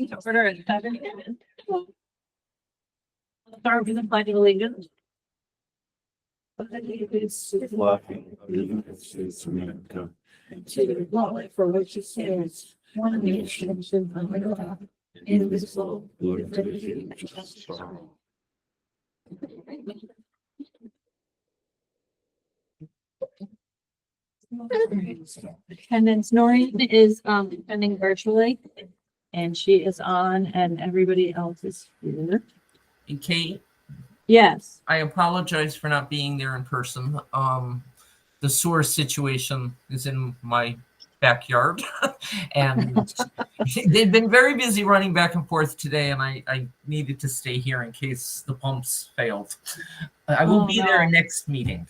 meeting to order at 7. Start with the pledge of allegiance. To the republic for which it stands, one nation under God, indivisible, with liberty and justice for all. Attendance Noreen is attending virtually, and she is on, and everybody else is here. And Kate, Yes. I apologize for not being there in person. The sewer situation is in my backyard, and they've been very busy running back and forth today, and I needed to stay here in case the pumps failed. I will be there next meeting.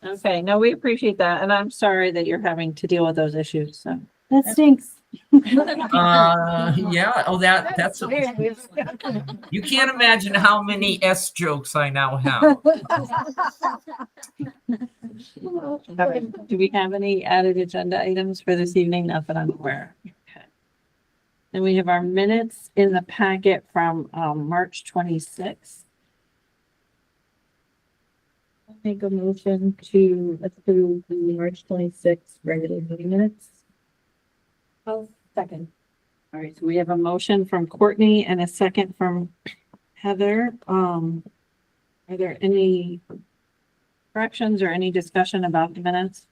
Okay, no, we appreciate that, and I'm sorry that you're having to deal with those issues, so. That stinks. Yeah. Oh, that's you can't imagine how many S jokes I now have. Do we have any added agenda items for this evening? Not that I'm aware. Okay. And we have our minutes in the packet from March 26th. I'll make a motion to approve the March 26th regular meeting minutes. Oh, second. All right, so we have a motion from Courtney and a second from Heather. Are there any corrections or any discussion about the minutes?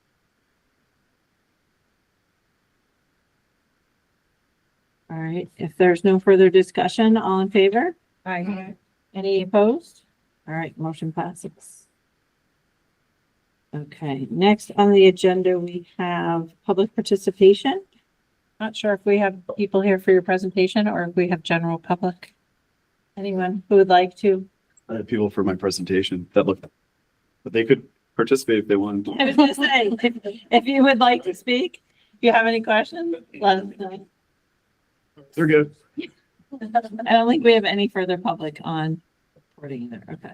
All right, if there's no further discussion, all in favor? Aye. Any opposed? All right, motion passes. Okay, next on the agenda, we have public participation. Not sure if we have people here for your presentation or if we have general public. Anyone who would like to? I have people for my presentation that look, but they could participate if they wanted. I was gonna say, if you would like to speak, if you have any questions, let us know. They're good. I don't think we have any further public on reporting either. Okay.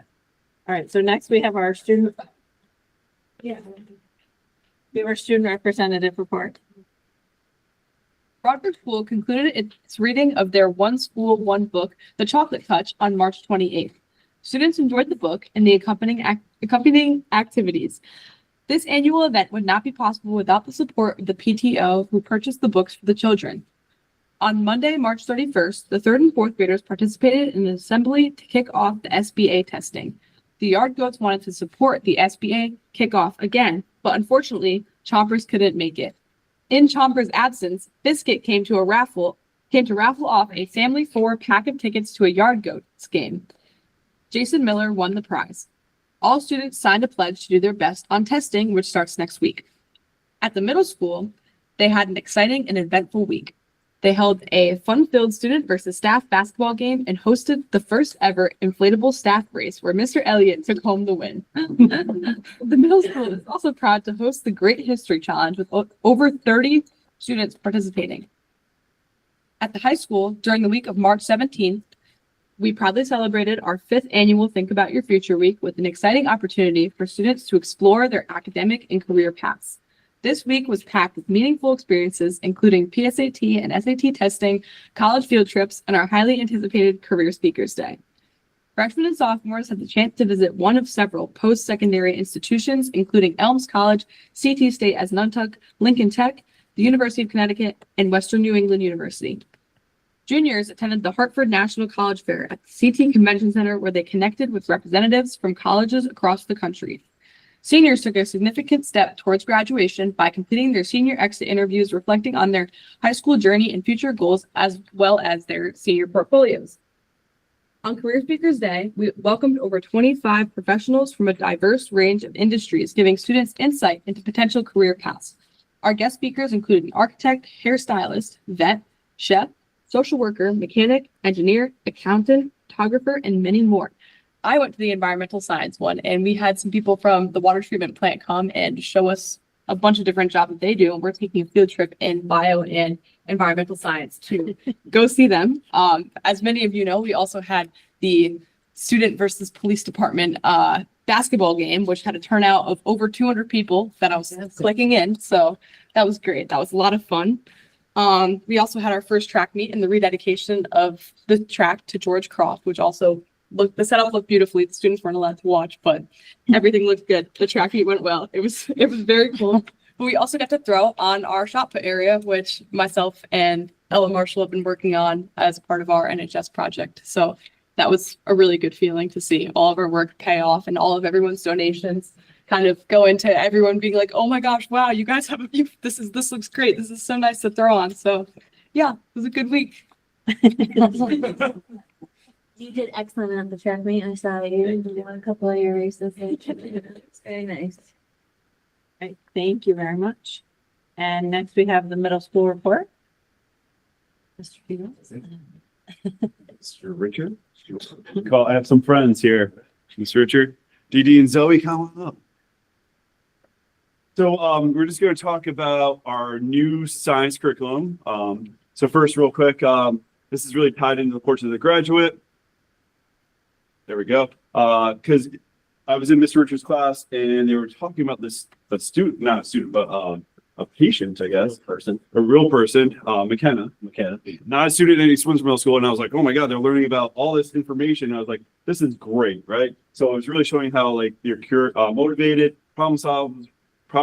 All right, so next we have our student. Yeah. We have our student representative report. Broadford School concluded its reading of their One School, One Book, The Chocolate Touch, on March 28th. Students enjoyed the book and the accompanying activities. This annual event would not be possible without the support of the PTO, who purchased the books for the children. On Monday, March 31st, the 3rd and 4th graders participated in an assembly to kick off the SBA testing. The Yard Goats wanted to support the SBA kickoff again, but unfortunately, Chompers couldn't make it. In Chomper's absence, Biscuit came to raffle off a family 4 pack of tickets to a Yard Goats game. Jason Miller won the prize. All students signed a pledge to do their best on testing, which starts next week. At the middle school, they had an exciting and eventful week. They held a fun-filled student versus staff basketball game and hosted the first ever inflatable staff race where Mr. Elliott took home the win. The middle school is also proud to host the Great History Challenge with over 30 students participating. At the high school, during the week of March 17th, we proudly celebrated our 5th annual Think About Your Future Week with an exciting opportunity for students to explore their academic and career paths. This week was packed with meaningful experiences, including PSAT and SAT testing, college field trips, and our highly anticipated Career Speakers Day. Freshmen and sophomores had the chance to visit one of several post-secondary institutions, including Elms College, CT State Asnuntuck, Lincoln Tech, the University of Connecticut, and Western New England University. Juniors attended the Hartford National College Fair at the CT Convention Center, where they connected with representatives from colleges across the country. Seniors took a significant step towards graduation by completing their senior exit interviews, reflecting on their high school journey and future goals, as well as their senior portfolios. On Career Speakers Day, we welcomed over 25 professionals from a diverse range of industries, giving students insight into potential career paths. Our guest speakers included an architect, hairstylist, vet, chef, social worker, mechanic, engineer, accountant, photographer, and many more. I went to the environmental science one, and we had some people from the water treatment plant come and show us a bunch of different jobs that they do. And we're taking a field trip in bio and environmental science to go see them. As many of you know, we also had the student versus police department basketball game, which had a turnout of over 200 people that I was clicking in. So that was great. That was a lot of fun. We also had our first track meet and the rededication of the track to George Croft, which also the setup looked beautifully. The students weren't allowed to watch, but everything looked good. The track meet went well. It was very cool. But we also got to throw on our shot put area, which myself and Ella Marshall have been working on as part of our NHS project. So that was a really good feeling to see all of our work pay off and all of everyone's donations kind of go into everyone being like, oh my gosh, wow, you guys have this looks great. This is so nice to throw on. So yeah, it was a good week. You did excellent on the track meet. I saw you won a couple of your races. It's very nice. Right, thank you very much. And next we have the middle school report. Mr. Fields. Mr. Richard? I have some friends here. Mr. Richard, Dee Dee and Zoe, come on up. So we're just going to talk about our new science curriculum. So first, real quick, this is really tied into the portrait of the graduate. There we go. Because I was in Mr. Richard's class and they were talking about this, not a student, but a patient, I guess, a real person, McKenna, not a student in Windsor Middle School. And I was like, oh my God, they're learning about all this information. And I was like, this is great, right? So it was really showing how like you're motivated, problem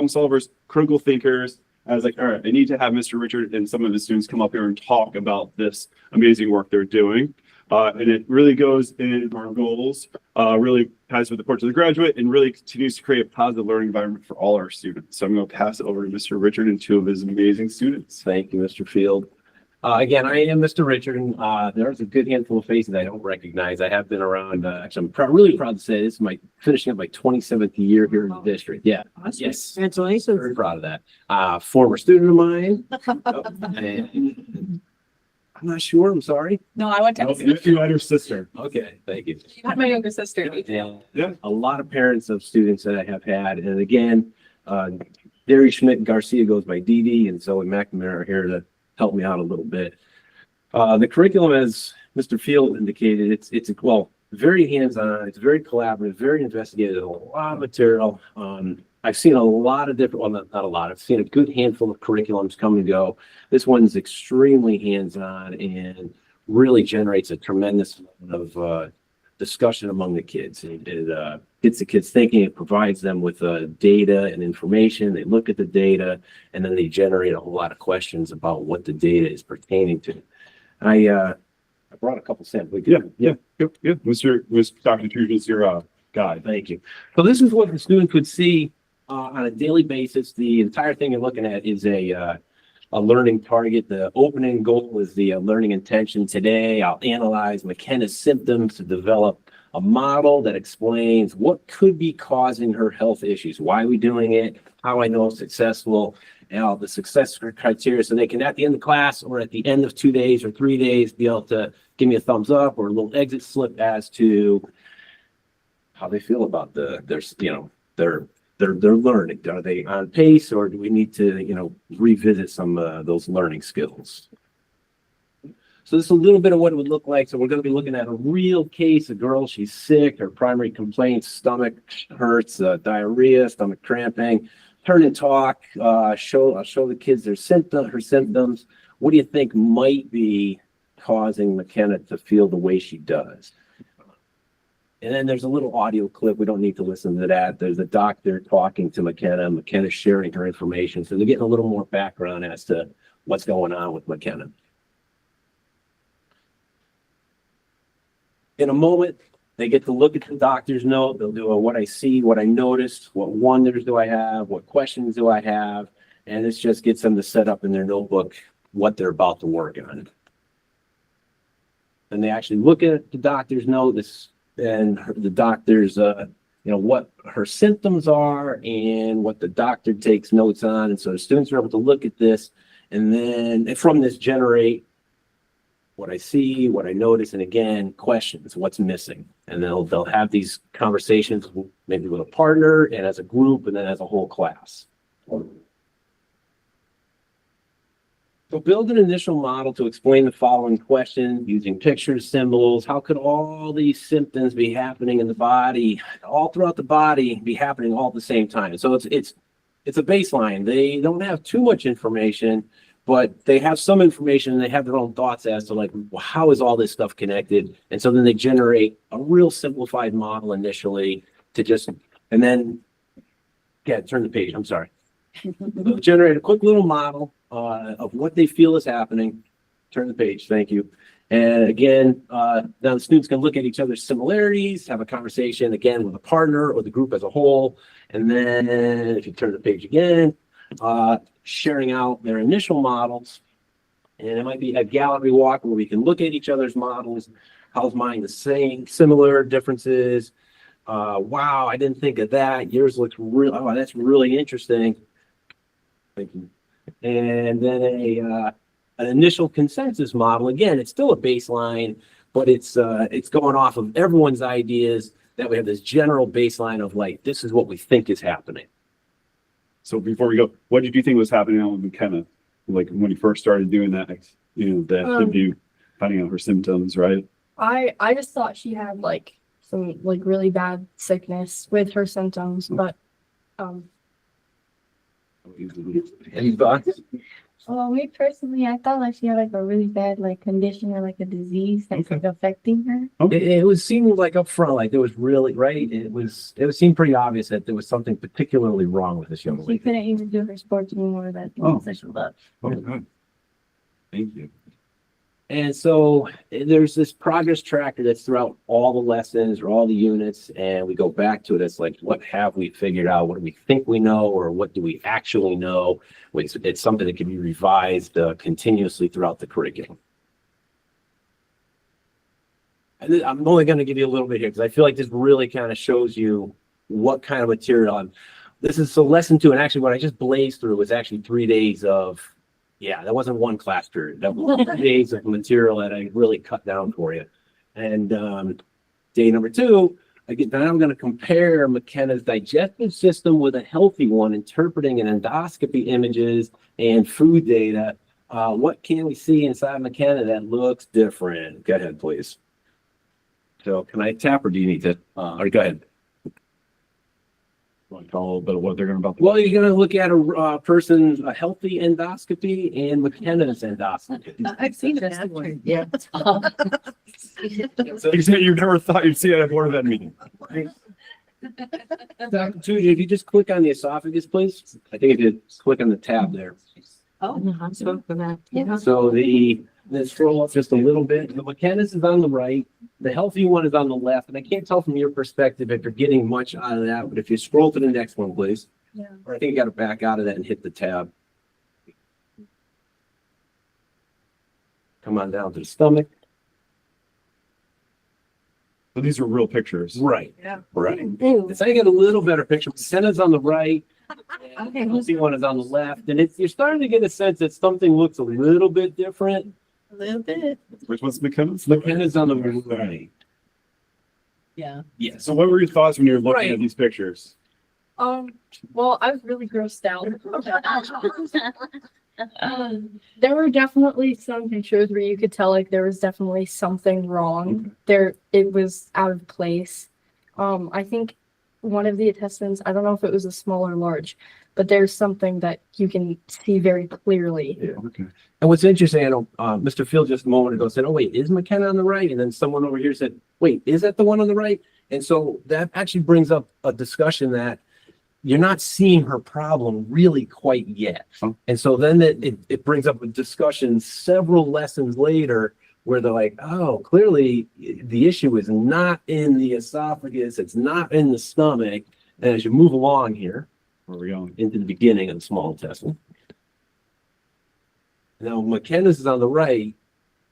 solvers, critical thinkers. I was like, all right, I need to have Mr. Richard and some of his students come up here and talk about this amazing work they're doing. And it really goes in our goals, really ties with the portrait of the graduate and really continues to create a positive learning environment for all our students. So I'm going to pass it over to Mr. Richard and two of his amazing students. Thank you, Mr. Field. Again, I am Mr. Richard, and there's a good handful of faces I don't recognize. I have been around, actually, I'm really proud to say this is finishing up my 27th year here in the district. Yeah. Awesome. Yes. Congratulations. Very proud of that. Former student of mine. And I'm not sure, I'm sorry. No, I went to. You had her sister. Okay, thank you. You had my younger sister. Yeah. A lot of parents of students that I have had, and again, Derry Schmidt Garcia goes by Dee Dee, and Zoe McNamara are here to help me out a little bit. The curriculum, as Mr. Field indicated, it's very hands-on, it's very collaborative, very investigative, a lot of material. I've seen a lot of different, well, not a lot, I've seen a good handful of curriculums come and go. This one's extremely hands-on and really generates a tremendous amount of discussion among the kids. It gets the kids thinking, it provides them with data and information. They look at the data and then they generate a whole lot of questions about what the data is pertaining to. I brought a couple samples. Yeah. Mr. Dr. Trudeau's your guide. Thank you. So this is what the students would see on a daily basis. The entire thing you're looking at is a learning target. The opening goal is the learning intention. Today, I'll analyze McKenna's symptoms to develop a model that explains what could be causing her health issues. Why are we doing it? How I know it's successful, and all the success criteria, so they can, at the end of class or at the end of 2 days or 3 days, be able to give me a thumbs up or a little exit slip as to how they feel about their learning. Are they on pace, or do we need to, revisit some of those learning skills? So this is a little bit of what it would look like. So we're going to be looking at a real case. A girl, she's sick. Her primary complaints: stomach hurts, diarrhea, stomach cramping. Turn and talk. I'll show the kids her symptoms. What do you think might be causing McKenna to feel the way she does? And then there's a little audio clip. We don't need to listen to that. There's a doctor talking to McKenna. McKenna sharing her information. So they're getting a little more background as to what's going on with McKenna. In a moment, they get to look at the doctor's note. They'll do a what I see, what I noticed, what wonders do I have, what questions do I have. And this just gets them to set up in their notebook what they're about to work on. And they actually look at the doctor's note. And the doctor's, what her symptoms are and what the doctor takes notes on. And so the students are able to look at this and then from this generate what I see, what I notice, and again, questions, what's missing. And they'll have these conversations maybe with a partner and as a group and then as a whole class. So build an initial model to explain the following questions using pictures, symbols. How could all these symptoms be happening in the body, all throughout the body, be happening all at the same time? So it's a baseline. They don't have too much information, but they have some information and they have their own thoughts as to like, well, how is all this stuff connected? And so then they generate a real simplified model initially to just, and then, yeah, turn the page, I'm sorry. They'll generate a quick little model of what they feel is happening. Turn the page, thank you. And again, now the students can look at each other's similarities, have a conversation again with a partner or the group as a whole. And then if you turn the page again, sharing out their initial models. And it might be a gallery walk where we can look at each other's models. How's mine the same, similar, differences? Wow, I didn't think of that. Yours looks real. Oh, that's really interesting. Thank you. And then an initial consensus model. Again, it's still a baseline, but it's going off of everyone's ideas that we have this general baseline of like, this is what we think is happening. So before we go, what did you think was happening on McKenna? Like when you first started doing that, the review, finding out her symptoms, right? I just thought she had like some like really bad sickness with her symptoms, but Any thoughts? Well, me personally, I thought like she had like a really bad like condition or like a disease that's like affecting her. It was seeming like up front, like there was really, right? It seemed pretty obvious that there was something particularly wrong with this young She lady. couldn't even do her sports anymore. That's such a love. Oh, good. Thank you. And so there's this progress tracker that's throughout all the lessons or all the units, and we go back to it. It's like, what have we figured out? What do we think we know, or what do we actually know? It's something that can be revised continuously throughout the curriculum. And I'm only going to give you a little bit here because I feel like this really kind of shows you what kind of material. This is so lesson 2, and actually what I just blazed through was actually 3 days of. Yeah, that wasn't one class period. That was 3 days of material that I really cut down for you. And day number 2, now I'm going to compare McKenna's digestive system with a healthy one, interpreting an endoscopy images and food data. What can we see inside McKenna that looks different? Go ahead, please. So can I tap or do you need to? Or go ahead. Want to tell a little bit of what they're going about? Well, you're going to look at a person's a healthy endoscopy and McKenna's endoscopy. I've seen this one. Yeah. So you said you never thought you'd see it at a Board of Ed meeting. Dr. Tucci, if you just click on the esophagus, please. I think if you click on the tab there. Oh, I'm so for that. Yeah. So let's scroll up just a little bit. The McKenna's is on the right. The healthy one is on the left. And I can't tell from your perspective if you're getting much out of that, but if you scroll to the next one, please. Yeah. Or I think you got to back out of that and hit the tab. Come on down to the stomach. So these are real pictures. Right. Yeah. Right. Ew. It's I get a little better picture. McKenna's on the right. Okay. The healthy one is on the left. And you're starting to get a sense that something looks a little bit different. A little bit. Which one's McKenna's? McKenna's on the right. Yeah. Yes. So what were your thoughts when you were looking Right. at these pictures? Well, I was really grossed out. There were definitely some pictures where you could tell like there was definitely something wrong. It was out of place. I think one of the attestants, I don't know if it was a small or large, but there's something that you can see very clearly. Yeah. Okay. And what's interesting, I know Mr. Field just a moment ago said, oh, wait, is McKenna on the right? And then someone over here said, wait, is that the one on the right? And so that actually brings up a discussion that you're not seeing her problem really quite yet. Huh. And so then it brings up a discussion several lessons later where they're like, oh, clearly the issue is not in the esophagus, it's not in the stomach. And as you move along here Where are we going? into the beginning of the small intestine, now McKenna's is on the right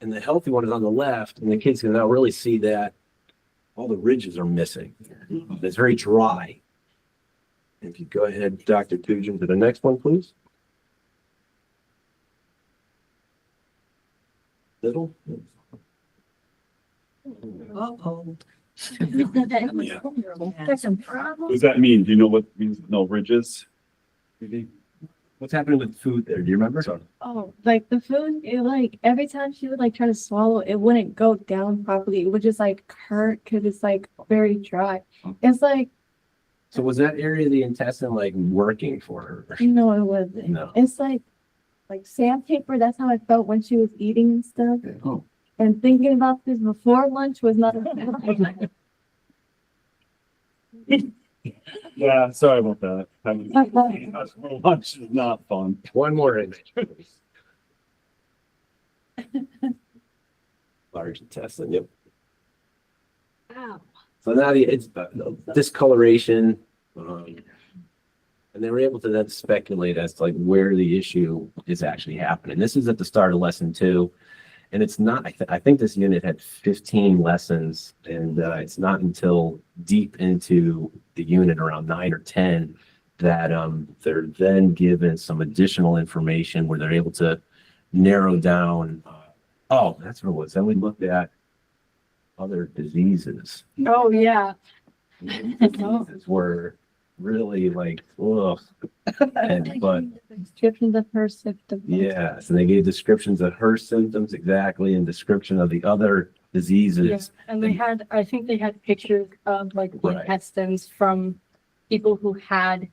and the healthy one is on the left, and the kids can now really see that all the ridges are missing. It's very dry. If you go ahead, Dr. Tujan, to the next one, please. Little. Uh-oh. Yeah. There's some What problems. does that mean? Do you know what means no ridges? What's happening with food there? Do you remember? Sorry. Oh, like the food, it like every time she would like try to swallow, it wouldn't go down properly. It would just like hurt because it's like very dry. It's like, So was that area of the intestine like working for her? no, it wasn't. No. It's like like sandpaper. That's how I felt when she was eating and stuff. Oh. And thinking about this before lunch was not. Yeah, sorry about that. Lunch is not fun. One more image. Large intestine, yep. Wow. So now it's discoloration. And they were able to then speculate as to like where the issue is actually happening. This is at the start of lesson 2. And it's not, I think this unit had 15 lessons, and it's not until deep into the unit, around 9 or 10, that they're then given some additional information where they're able to narrow down. Oh, that's what it was. Then we looked at other diseases. Oh, yeah. Diseases were really like, ugh. But Descriptions of her symptoms. yeah, so they gave descriptions of her symptoms exactly and description of the other Yeah. diseases. And they had, I think they had pictures of like the Right. intestines from people who had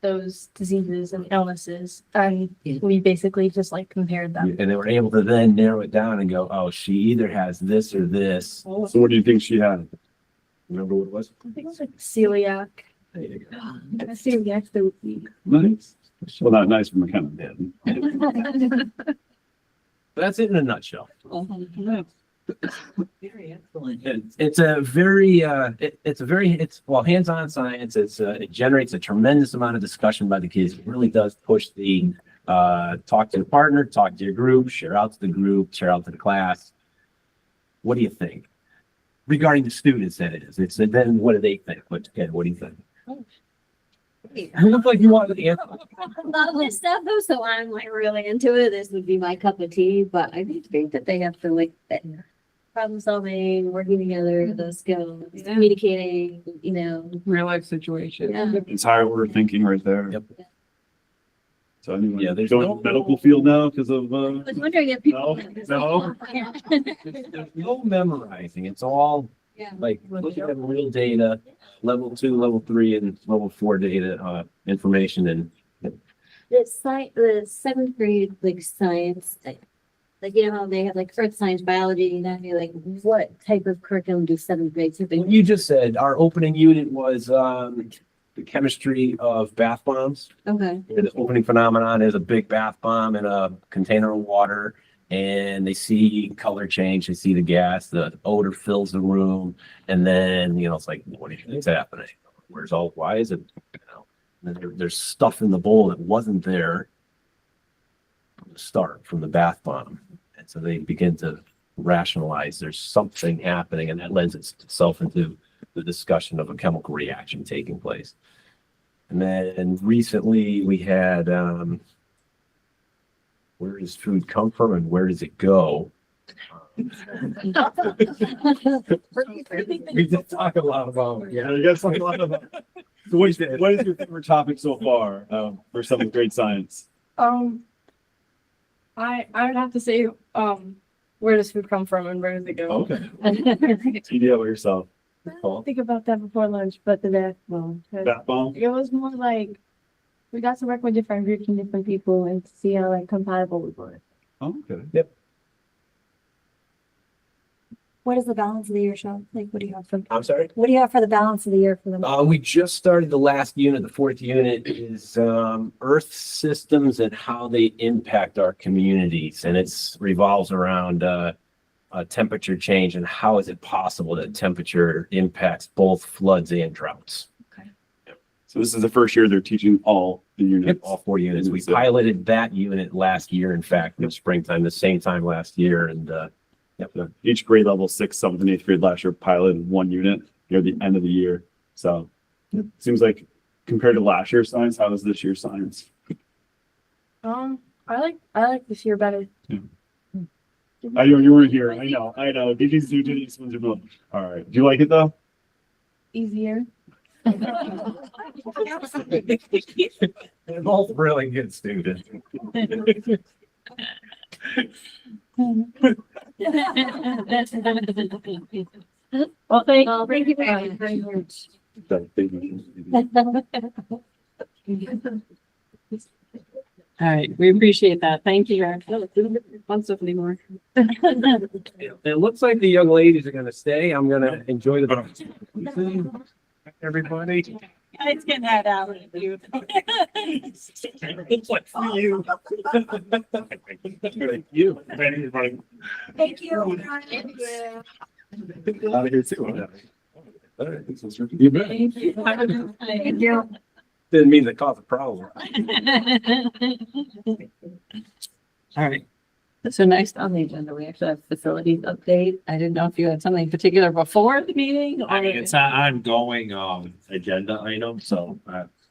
those diseases and illnesses. And we basically just like compared them. And they were able to then narrow it down and go, oh, she either has this or this. So what do you think she had? Remember what it was? I think it was like Celiac. There you go. I see the extra week. Nice. Well, not nice from a kind of dead. That's it in a nutshell. Very excellent. It's a very, well, hands-on science. It generates a tremendous amount of discussion by the kids. It really does push the, talk to your partner, talk to your group, share out to the group, share out to the class. What do you think? Regarding the students, that is. It's then what do they think? What do you think? You look like you wanted to answer. Love this stuff though, so I'm like really into it. This would be my cup of tea, but I do think that they have to like problem solving, working together, those skills, communicating, Real life situation. Yeah. It's higher order thinking right there. Yep. So anyone Yeah, there's going no- to the medical field now because of, I was wondering if people. No. There's no memorizing. It's all Yeah. like looking at real data, level 2, level 3, and level 4 data, information. And The 7th grade, like science, like, how they have like earth science, biology, and that'd be like, what type of curriculum do 7th grade? So what you just said, our opening unit was the chemistry of bath bombs. Okay, The opening phenomenon is a big bath bomb in a container of water, and they see color change. They see the gas, the odor fills the room, and then it's like, what do you think's happening? Why is it? And then there's stuff in the bowl that wasn't there from the start, from the bath bomb, and so they begin to rationalize there's something happening, and that lends itself into the discussion of a chemical reaction taking place. And then recently we had where does food come from and where does it go? We did talk a lot about yeah, you guys talk a lot about. So what is your favorite topic so far for 7th grade science? I would have to say, where does food come from and where does it go? Okay. You do about yourself. I didn't think about that before lunch, but the backbone. Bath bomb? It was more like we got to work with different groups and different people and see how like compatible we were. Oh, okay. Yep. what is the balance of the year, Sean? Like, what do you have for, I'm sorry. what do you have for the balance of the year for them? We just started the last unit. The 4th unit is Earth systems and how they impact our communities, and it's revolves around temperature change and how is it possible that temperature impacts both floods and droughts. So this is the first year they're teaching all the units. All 4 units. We So- piloted that unit last year, in fact, in the springtime, the same time last year, and Each grade level, 6th, 7th, and 8th grade last year piloted 1 unit near the end of the year. So it seems like compared to last year's science, how is this year's science? I like this year better. I know you weren't here. I know. These ones are both. All right. Do you like it though? Easier. they're both really good students. Well, thank Thank you very much. All right, we appreciate that. Thank you. I don't fun stuff anymore. It looks like the young ladies are gonna stay. I'm gonna enjoy the. Everybody. Guys, get that out of you. It's like for you. Thank you. Thank you. Out of here too. All right. You bet. Thank you. Have a good night. Thank you. Didn't mean to cause a problem. All right. So next on the agenda, we actually have facilities update. I didn't know if you had something particular before the meeting. I mean, it's an ongoing, agenda item, so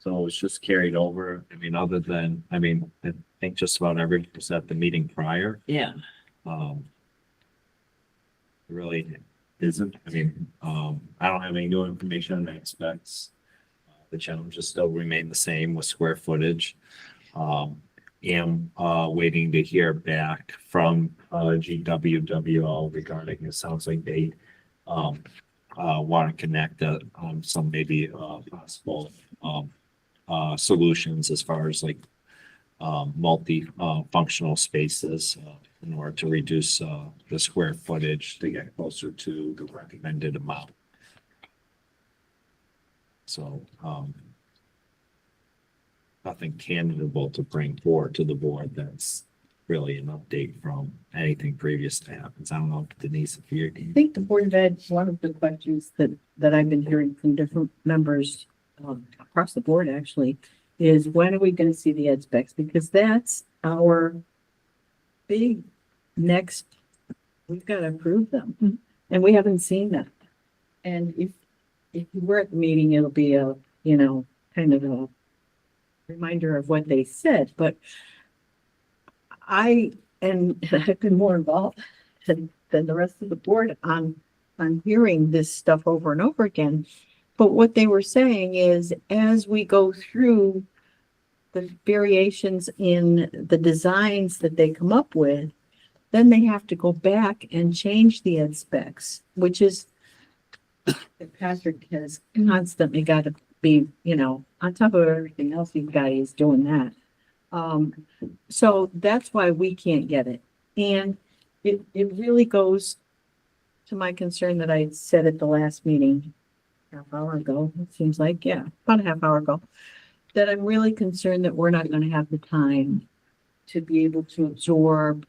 it's just carried over. I mean, other than, I think just about everyone was at the meeting prior. Yeah. It really isn't. I mean, I don't have any new information on next specs. The challenges still remain the same with square footage. Am waiting to hear back from GWWO regarding, it sounds like they want to connect some maybe possible solutions as far as like multi-functional spaces in order to reduce the square footage to get closer to the recommended amount. So nothing tangible to bring forward to the board that's really an update from anything previous to happens. I don't know, Denise, if you're. I think the Board of Ed, one of the questions that I've been hearing from different members across the board actually is when are we going to see the ed specs? Because that's our big next, we've got to approve them and we haven't seen them. And if you were at the meeting, it'll be a, kind of a reminder of what they said, but I've been more involved than the rest of the board on hearing this stuff over and over again. But what they were saying is as we go through the variations in the designs that they come up with, then they have to go back and change the ed specs, which is Patrick has constantly got to be, on top of everything else he's got, he's doing that. So that's why we can't get it. And it really goes to my concern that I said at the last meeting, half hour ago, it seems like, yeah, about a half hour ago, that I'm really concerned that we're not going to have the time to be able to absorb,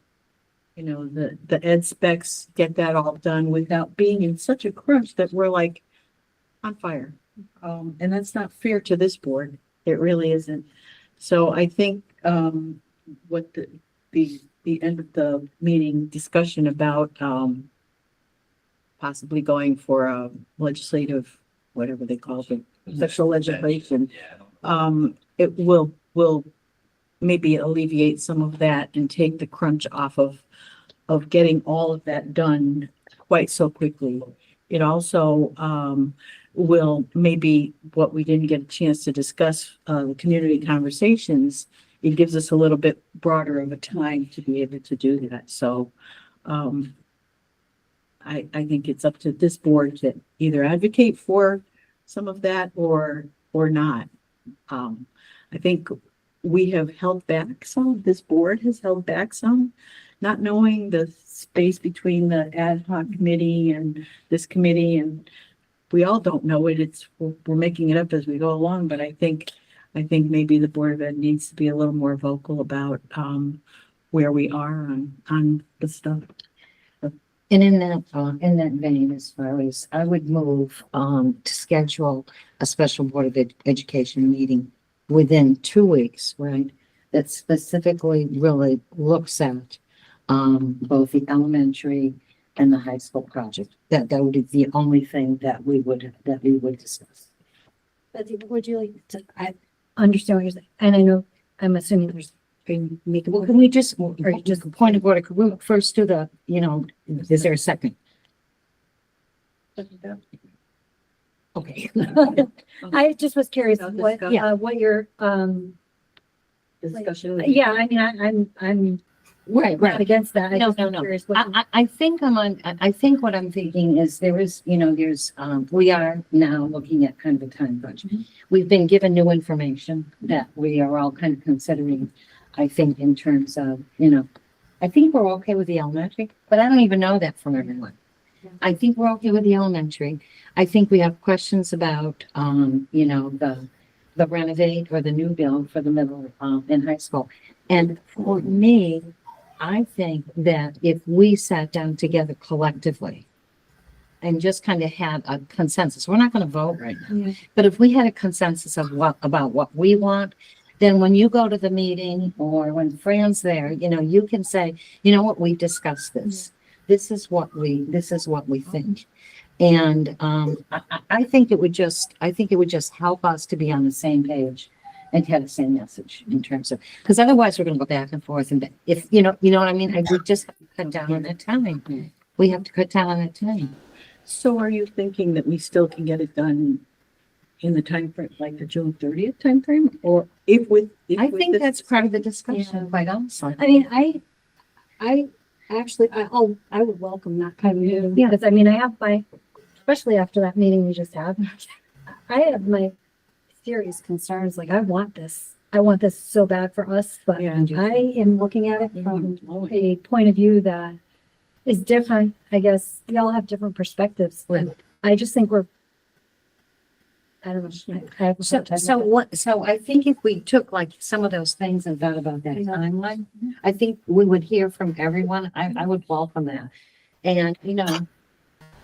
the ed specs, get that all done without being in such a crunch that we're like on fire. And that's not fair to this board. It really isn't. So I think, what the end of the meeting discussion about, possibly going for a legislative, whatever they call it, special legislation. It will maybe alleviate some of that and take the crunch off of getting all of that done quite so quickly. It also, will maybe what we didn't get a chance to discuss, the community conversations, it gives us a little bit broader of a time to be able to do that. So, I think it's up to this board to either advocate for some of that or not. I think we have held back some, this board has held back some, not knowing the space between the ad hoc committee and this committee, and we all don't know it. We're making it up as we go along, but I think maybe the Board of Ed needs to be a little more vocal about where we are on the stuff. And in that vein, as far as I would move to schedule a special Board of Education meeting within 2 weeks, right? That specifically really looks at both the elementary and the high school project. That would be the only thing that we would discuss. But would you like to, I understand what you're saying, and I know, I'm assuming there's, Well, can we just, or just a point of order, could we first do the, is there a second? Okay. I just was curious No, what, discuss. what your, Discussion. yeah, I mean, I'm Right, not against that. I No, just no, am no. curious what you- I think I think what I'm thinking is there's, we are now looking at kind of a time crunch. We've been given new information that we are all kind of considering. I think in terms of, you know, I think we're okay with the elementary, but I don't even know that from everyone. I think we're okay with the elementary. I think we have questions about, you know, the renovate or the new build for the middle, and high school. And for me, I think that if we sat down together collectively and just kind of had a consensus, we're not going to vote right now, but if we had a consensus of about what we want, then when you go to the meeting or when Fran's there, you know, you can say, you know what, we discussed this. This is what we think. And I think it would just help us to be on the same page and have the same message in terms of, because otherwise we're going to go back and forth. And if, you know what I mean? We just have to cut down on that time. We have to cut down on that time. So are you thinking that we still can get it done in the time frame, like the June 30th timeframe? Or I think that's part of the discussion, quite honestly. I mean, I actually, I would welcome that kind of meeting. Yeah. Because I mean, I have especially after that meeting we just had, I have my serious concerns. Like, I want this so bad for us, but Yeah. I am looking at it from a point of view that is different. I guess we all have different perspectives. Right. I just think I don't know. I have a hard time with it. So I think if we took like some of those things and thought about that Yeah. timeline, I think we would hear from everyone. I would welcome that. And, you know,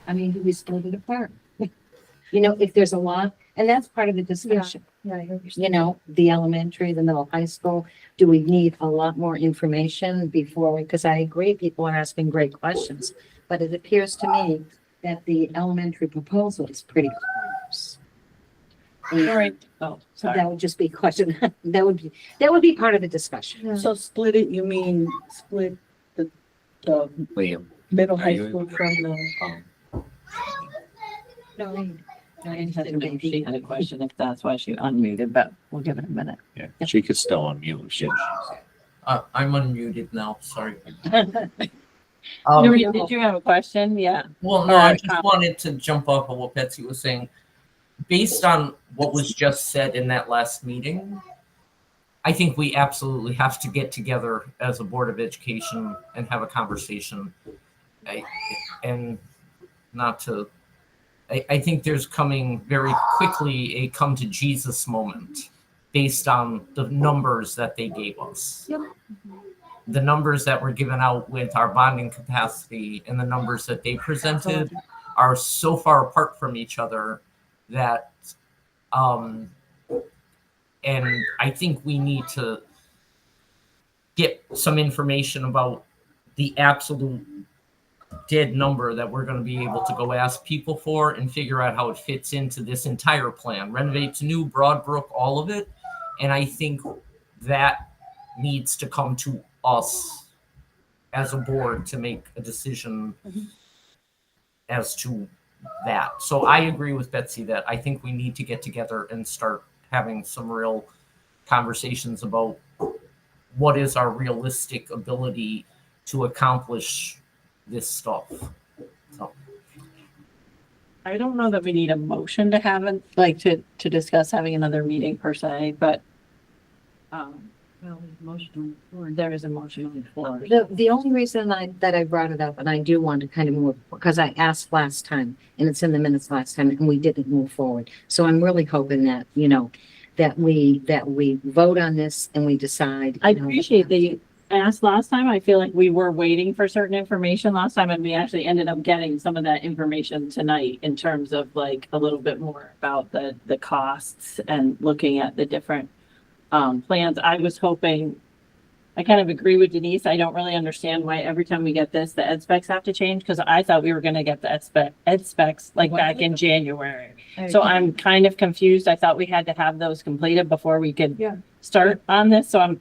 I mean, do we split it apart? You know, if there's a lot, and that's part of the discussion. Yeah, I understand. You know, the elementary, the middle, high school, do we need a lot more information before because I agree, people are asking great questions, but it appears to me that the elementary proposal is pretty close. All right. Oh, So sorry. that would just be question, that would be part of the discussion. Yeah. So split it, you mean split the Liam, middle Are high you- school from the, No, Diane has a note. She had a question if that's why she unmuted, but we'll give it a minute. yeah, she could still unmute if she. I'm unmuted now, sorry. Maria, did you have a question? Yeah. Well, no, Or I a just comment. wanted to jump off of what Betsy was saying. Based on what was just said in that last meeting, I think we absolutely have to get together as a Board of Education and have a conversation. I think there's coming very quickly a come to Jesus moment based on the numbers that they gave us. Yep. The numbers that were given out with our bonding capacity and the numbers that they presented are so far apart from each other that and I think we need to get some information about the absolute dead number that we're going to be able to go ask people for and figure out how it fits into this entire plan. Renovate to new, Broadbrook, all of it. And I think that needs to come to us as a board to make a decision as to that. So I agree with Betsy that I think we need to get together and start having some real conversations about what is our realistic ability to accomplish this stuff. So I don't know that we need a motion to have it, like to discuss having another meeting per se, but there is a motion on the floor. The only reason that I brought it up, and I do want to kind of move, because I asked last time, and it's in the minutes last time, and we didn't move forward. So I'm really hoping that, you know, that we vote on this and we decide. I you know, appreciate that you asked last time. I feel like we were waiting for certain information last time, and we actually ended up getting some of that information tonight in terms of like a little bit more about the costs and looking at the different plans. I was hoping, I kind of agree with Denise. I don't really understand why every time we get this, the ed specs have to change, because I thought we were going to get the ed specs like back in January. So I'm kind of confused. I thought we had to have those completed before we could start on this. So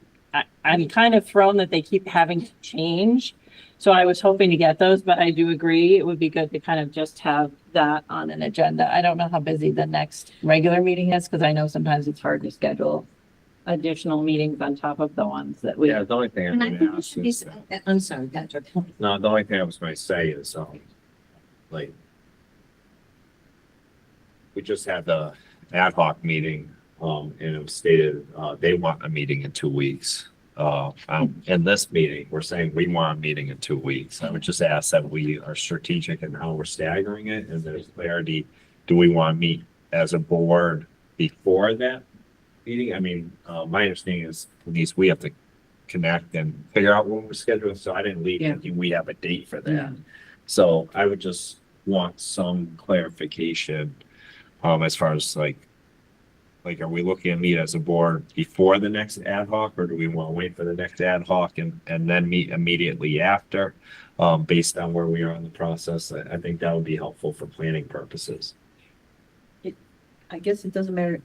I'm kind of thrown that they keep having to change. So I was hoping to get those, but I do agree it would be good to kind of just have that on an agenda. I don't know how busy the next regular meeting is, because I know sometimes it's hard to schedule additional meetings on top of the ones that we. Yeah, the only thing And I I'm think gonna it ask should be, is, I'm sorry, Patrick. no, the only thing I was going to say is, like, we just had the ad hoc meeting, and it was stated, they want a meeting in 2 weeks. in this meeting, we're saying we want a meeting in 2 weeks. I would just ask that we are strategic in how we're staggering it and there's clarity. Do we want to meet as a board before that meeting? I mean, my understanding is, Denise, we have to connect and figure out when we're scheduling. So I didn't leave thinking we have a date for that. Yeah. So I would just want some clarification, as far as like, are we looking to meet as a board before the next ad hoc, or do we want to wait for the next ad hoc and then meet immediately after, based on where we are in the process? I think that would be helpful for planning purposes. I guess it doesn't matter.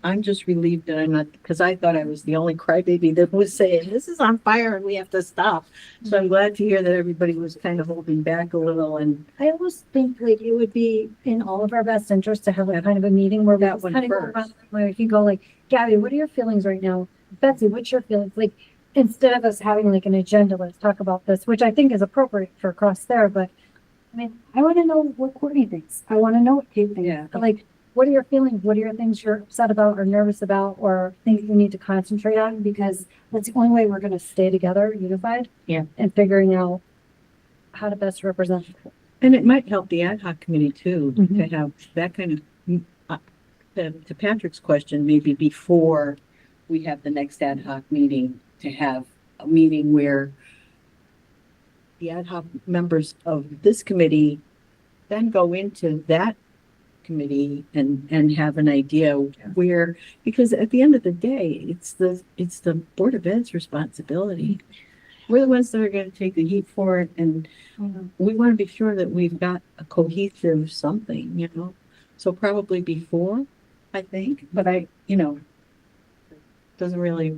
I'm just relieved that I'm not, because I thought I was the only crybaby that was saying, this is on fire and we have to stop. So I'm glad to hear that everybody was kind of holding back a little and I almost think like it would be in all of our best interest to have like kind of a meeting where we That just one kind of go first. around, where you can go like, Gabby, what are your feelings right now? Betsy, what's your feelings? Like, instead of us having like an agenda, let's talk about this, which I think is appropriate for across there, but I mean, I want to know what Courtney thinks. I want to know what Kate thinks. Yeah. Like, what are your feelings? What are your things you're upset about or nervous about or things you need to concentrate on? Because that's the only way we're going to stay together, unified. Yeah. And figuring out how to best represent. And it might help the ad hoc committee too, to Mhm. have that kind of, to Patrick's question, maybe before we have the next ad hoc meeting, to have a meeting where the ad hoc members of this committee then go into that committee and have an idea where, because at the end of the day, it's the Board of Ed's responsibility. We're the ones that are gonna take the heat for it, and we want to be sure that we've got a cohesive something, you know? So probably before, I think, but doesn't really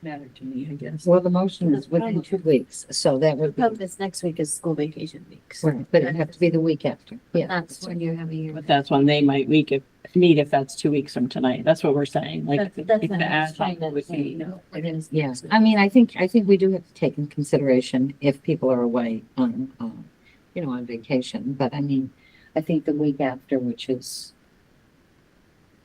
matter to me, I guess. Well, the motion is within 2 weeks, so that would be, Hope this next week is school vacation week. So right, but it'd have to be the week after. Yeah. that's when you're having your. But that's when they might meet if that's 2 weeks from tonight. That's what we're saying. Like, That's if what the I ad was trying hoc to would say, be. no, it is. Yeah, I mean, I think we do have to take in consideration if people are away on, on vacation, but I mean, I think the week after, which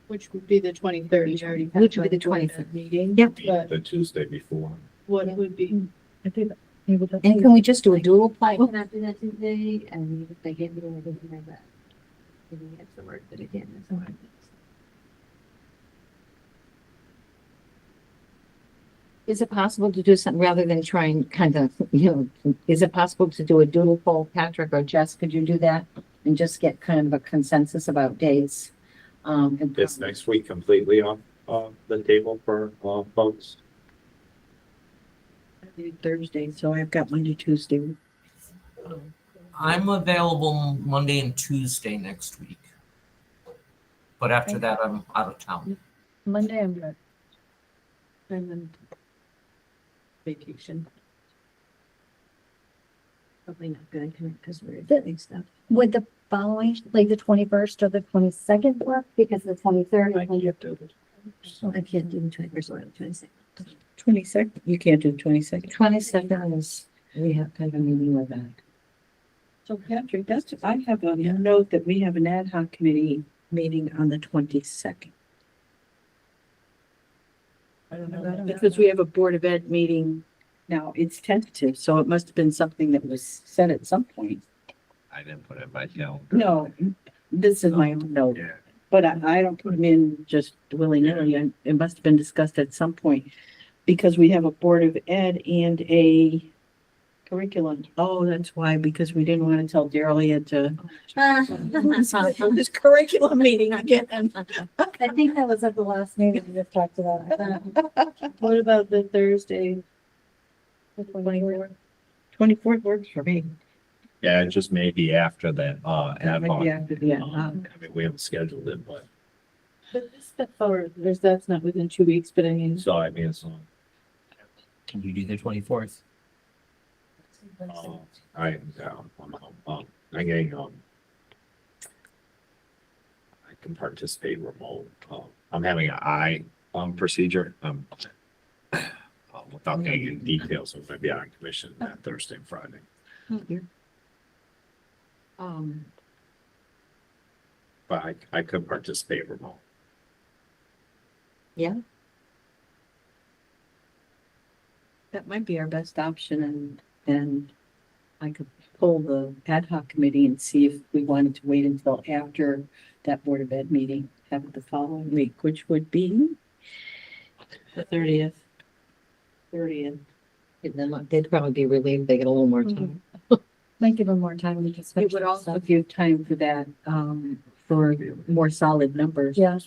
Which would be the 23rd. You already had Which would be the that board 23rd. meeting. Yep. But The Tuesday before. what Yeah. would be, I think and can we just do a dual I poll? cannot do that Tuesday, and if I can't do it, I don't have that. Maybe that's the word, but again, that's the word. Is it possible to do something rather than trying kind of, is it possible to do a doodle poll? Patrick or Jess, could you do that? And just get kind of a consensus about days? Is next week completely off the table for folks? Thursday, so I've got Monday, Tuesday. I'm available Monday and Tuesday next week. But after that, I'm out of town. Monday, I'm good. And then vacation. Probably not gonna connect because we're The- doing stuff. Would the following, like the 21st or the 22nd work? Because the 23rd. I can't do So I can't do the 21st or the 22nd. 22nd, you can't do the 22nd. 22nd is, we have kind of a meeting with that. So Patrick, I have a note that we have an ad hoc committee meeting on the 22nd. I don't know, because we have a Board of Ed meeting now. It's tentative, so it must have been something that was said at some point. I didn't put it in my calendar. No, this is my own note, Yeah. but I don't put them in just willy-nilly. And it must have been discussed at some point because we have a Board of Ed and a curriculum. Oh, that's why, because we didn't want to tell Daryl he had to this curriculum meeting again. I think that was at the last meeting we just talked about. What about the Thursday? The 24th? 24th works for me. Yeah, it just may be after that ad Might hoc. be after the ad I hoc. mean, we haven't scheduled it, but But this step forward, that's not within 2 weeks, but I mean. so I mean, it's on. Can you do the 24th? I'm getting I can participate remote. I'm having an eye procedure. Without getting into details, I'm gonna be out of commission that Thursday and Friday. But I could participate remote. Yeah. That might be our best option and I could pull the ad hoc committee and see if we wanted to wait until after that Board of Ed meeting, have it the following week, which would be The 30th. 30th. They'd probably be relieved they get a little more time. Might give them more time to just. It would also give time for that, for more solid numbers. Yeah.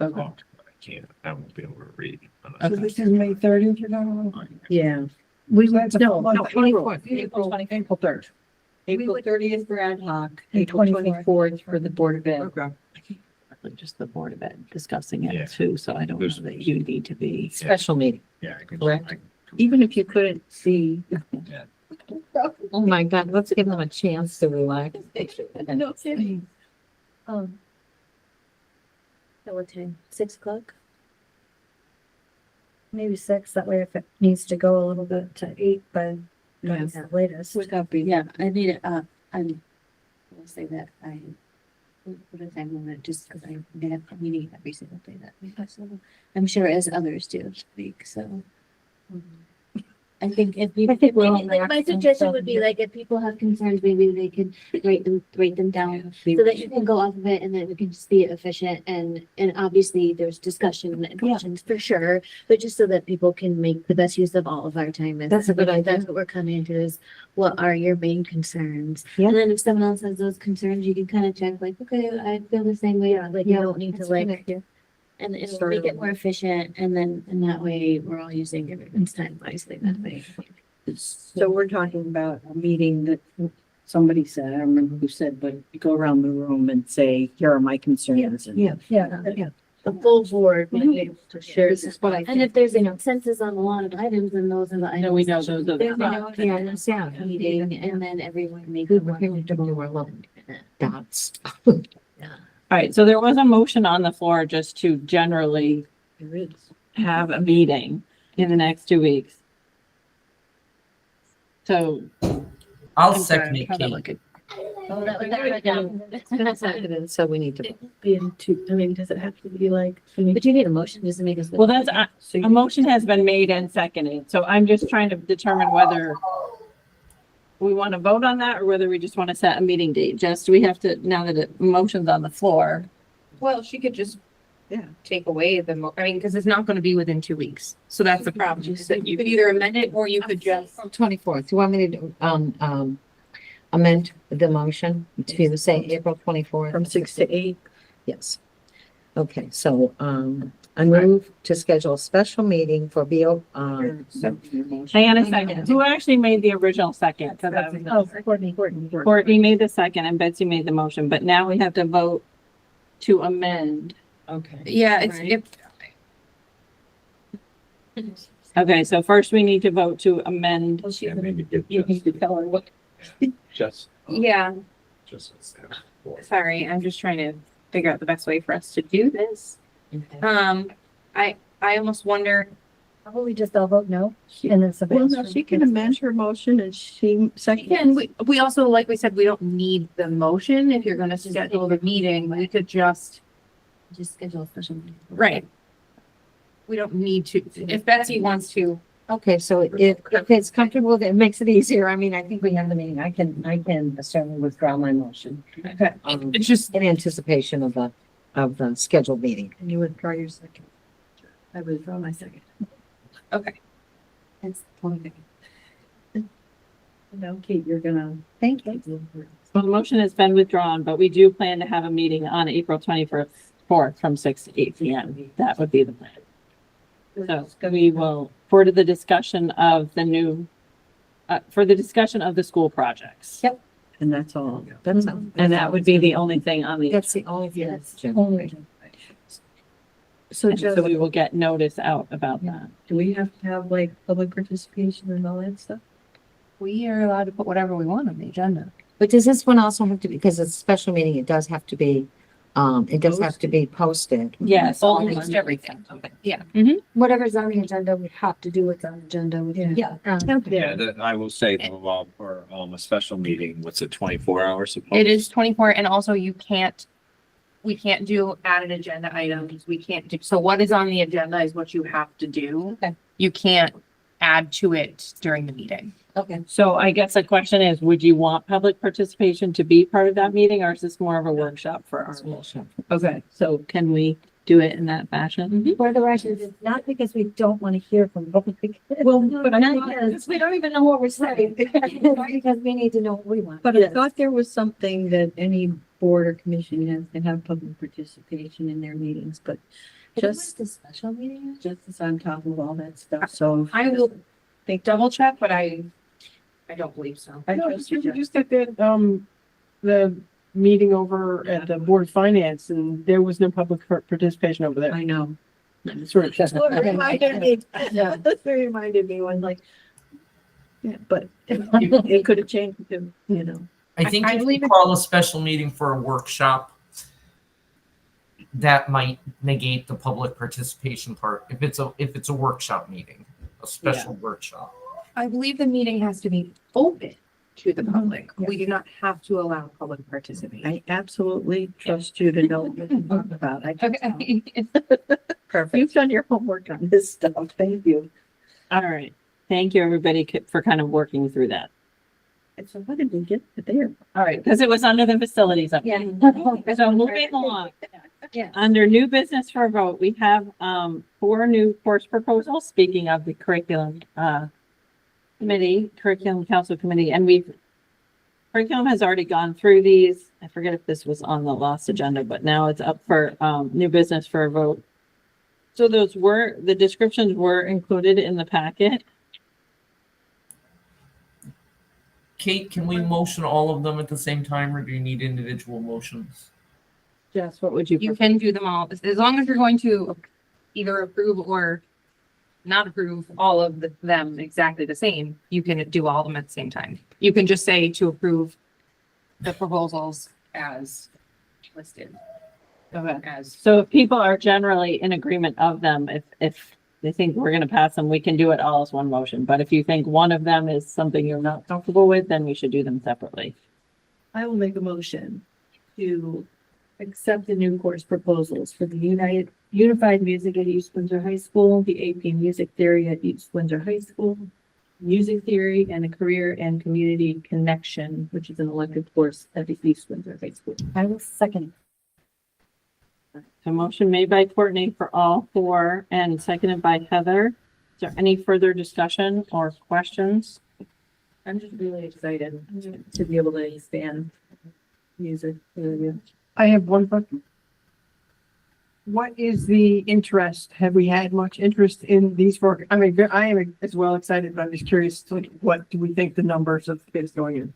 Okay. I can't, I won't be able to read. So this is May 30th you're going Yeah. We would, no, No, April. April 3rd. April would- 30th for ad hoc, And April 24th. 24th for the Board of Ed. Okay. Just the Board of Ed discussing Yeah. it too, so I don't know that you need to be. Special meeting. Yeah. I can- Correct. Even if you couldn't see. Oh my God, let's give them a chance to relax. No kidding. At what time? 6 o'clock? Maybe 6, that way if it needs to go a little bit to 8 by Yes. the latest. Would that be? Yeah, I need it, I'm, I will say that I will put a time limit just because I'm gonna have a meeting every single day that week. So I'm sure as others do this week, so. I think if you, I think we're all like, my relaxing, suggestion so- would be like, if people have concerns, maybe they could write them down. So that you can go off of it and then we can just be efficient and obviously there's discussion and questions for sure. But just so that people can make the best use of all of our time. And That's a good I think idea. That's what we're coming to is what are your main concerns? Yeah. And then if someone else has those concerns, you can kind of check like, okay, I feel the same way. Like you don't need to That's a good like, idea. and it'll Start make it over. more efficient. And then, and that way we're all using everyone's time wisely that way. So we're talking about a meeting that somebody said, I don't remember who said, but you go around the room and say, here are my concerns. and- Yeah. The full board might be able to share This is what I And think. if there's a consensus on a lot of items, then those are the items. we know those are the- There's no, yeah, Yeah. meeting, and then everyone makes. We a were more here to do our comfortable- little dots. All right, so there was a motion on the floor just to generally There is. have a meeting in the next 2 weeks. So. I'll I'm second sorry, it, I'm trying to Kate. look at- Oh, that was It's been seconded, so we need to. Be in two, I mean, does it have to be like? But you need a motion just to make us. Well, that's, So a motion has been made and seconded, so I'm just trying to determine whether we want to vote on that or whether we just want to set a meeting date. Just, we have to, now that the motion's on the floor. Well, she could just Yeah. take away I mean, because it's not going to be within 2 weeks. So that's the problem. is that you could either amend it or you could just. 24th. You want me to, amend the motion to either say April 24th? From 6 to 8. Yes. Okay, so, I move to schedule a special meeting for BO, Hang on a second, who actually made the original second? 'Cause I was- Oh, Courtney. Courtney made the second and Betsy made the motion, but now we have to vote to amend. Okay. Yeah, it's, Right. if, Okay, so first we need to vote to amend. Yeah, maybe get You need to tell her what. just. yeah, Just. sorry, I'm just trying to figure out the best way for us to do this. I almost wonder, How about we just all vote no? And then somebody. Well, else no, she can amend her motion and she second. and we also, like we said, we don't need the motion. If you're gonna schedule the meeting, we could just, Just schedule a special meeting. right. We don't need to, if Betsy wants to, Okay, so if it's comfortable, it makes it easier. I mean, I think we have the meeting. I can certainly withdraw my motion. okay, Um, it's just, in anticipation of the scheduled meeting. And you withdraw your second. I withdraw my second. okay. That's totally. No, Kate, you're gonna. Thank you. Well, the motion has been withdrawn, but we do plan to have a meeting on April 24th from 6 to 8 p.m. That would be the plan. So we will, for the discussion of the new, for the discussion of the school projects. Yep. And that's all. That's all. And that would be the only thing on the, That's the only thing. Yes. that's Only. So so just, we will get notice out about that. do we have to have like public participation and all that stuff? We are allowed to put whatever we want on the agenda. But does this one also have to be, because it's a special meeting, it does have to be, it does have to be posted. Yes. Almost everything. Yeah. Whatever's on the agenda, we have to do what's on the agenda. We can- Yeah. Yeah, I will say though, for, a special meeting, what's it, 24 hours? It is 24 and also we can't do added agenda items. We can't do, so what is on the agenda is what you have to do. Okay. You can't add to it during the meeting. Okay. So I guess the question is, would you want public participation to be part of that meeting, or is this more of a workshop for our? Okay, so can we do it in that fashion? For the record, it's not because we don't want to hear from public. Well, but not because we don't even know what we're saying. Because we need to know what we want. But I thought there was something that any board or commission has to have public participation in their meetings, but just, the special meeting. just as on top of all that stuff, so. I will double check, but I don't believe so. I No, trust you you. just at the meeting over at the Board of Finance, and there was no public participation over there. I know. Sort of. Well, it reminded me, yeah, it reminded me when like, yeah, but it could have changed to, you know. I think I if believe you it- call a special meeting for a workshop, that might negate the public participation part. If it's a workshop meeting, a special workshop. I believe the meeting has to be open to the public. We do not have to allow public participation. I absolutely trust you to know what you're talking about. I can tell. Okay. Perfect. You've done your homework on this stuff. Thank you. All right. Thank you, everybody, for kind of working through that. And so what did we get there? All right, because it was under the facilities. Yeah. So moving along. Yeah. Under new business for a vote, we have 4 new course proposals, speaking of the curriculum curriculum council committee, and curriculum has already gone through these. I forget if this was on the last agenda, but now it's up for new business for a vote. So the descriptions were included in the packet. Kate, can we motion all of them at the same time, or do you need individual motions? Jess, what would you? You can do them all, as long as you're going to either approve or not approve all of them exactly the same, you can do all of them at the same time. You can just say to approve the proposals as listed. Okay. So if people are generally in agreement of them, if they think we're gonna pass them, we can do it all as one motion. But if you think one of them is something you're not comfortable with, then we should do them separately. I will make a motion to accept the new course proposals for the Unified Music at East Windsor High School, the AP Music Theory at East Windsor High School, Music Theory, and a Career and Community Connection, which is an elective course at the East Windsor High School. I will second. A motion made by Courtney for all 4 and seconded by Heather. Is there any further discussion or questions? I'm just really excited to be able to expand music. I have one question. What is the interest? Have we had much interest in these I mean, I am as well excited, but I'm just curious, like, what do we think the numbers of kids going in?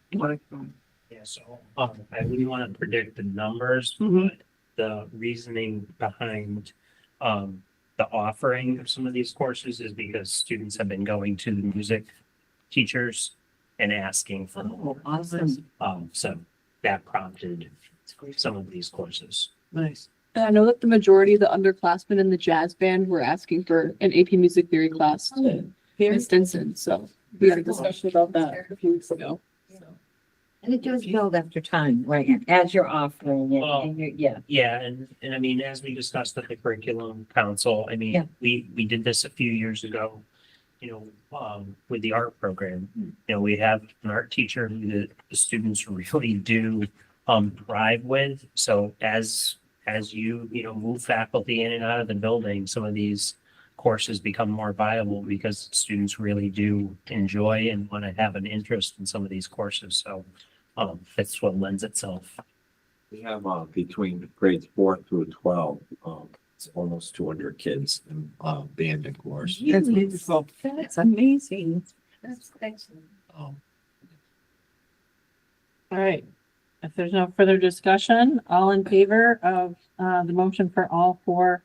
Yeah, so, I wouldn't want to predict the numbers, Mhm. but the reasoning behind, the offering of some of these courses is because students have been going to the music teachers and asking for, Oh, awesome. so that prompted some of these courses. Nice. And I know that the majority of the underclassmen in the jazz band were asking for an AP music theory class in Stinson, so we had a discussion about that a few weeks ago. And it does build after time, right? As you're offering it, and you're, yeah. Yeah, and I mean, as we discussed at the curriculum council, I Yeah. mean, we did this a few years ago, with the art program. We have an art teacher who the students really do thrive with. So as you move faculty in and out of the building, some of these courses become more viable because students really do enjoy and want to have an interest in some of these courses. So that's what lends itself. We have, between grades 4 through 12, it's almost 200 kids in, band and course. That's beautiful. That's amazing. That's excellent. All right. If there's no further discussion, all in favor of the motion for all 4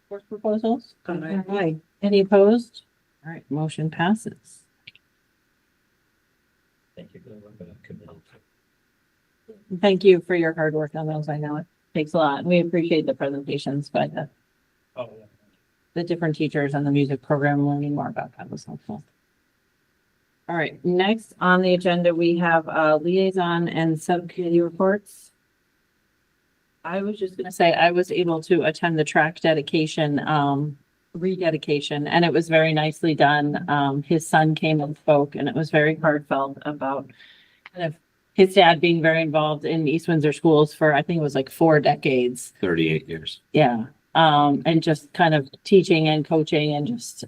course proposals? Aye. Any opposed? All right, motion passes. Thank you for the work of that committee. Thank you for your hard work on those. I know it takes a lot. We appreciate the presentations by the different teachers and the music program. Learning more about that was helpful. All right, next on the agenda, we have liaison and subcommittee reports. I was just gonna say, I was able to attend the track dedication rededication, and it was very nicely done. His son came and spoke, and it was very heartfelt about kind of his dad being very involved in East Windsor schools for, I think it was like 4 decades. 38 years. Yeah. And just kind of teaching and coaching and just,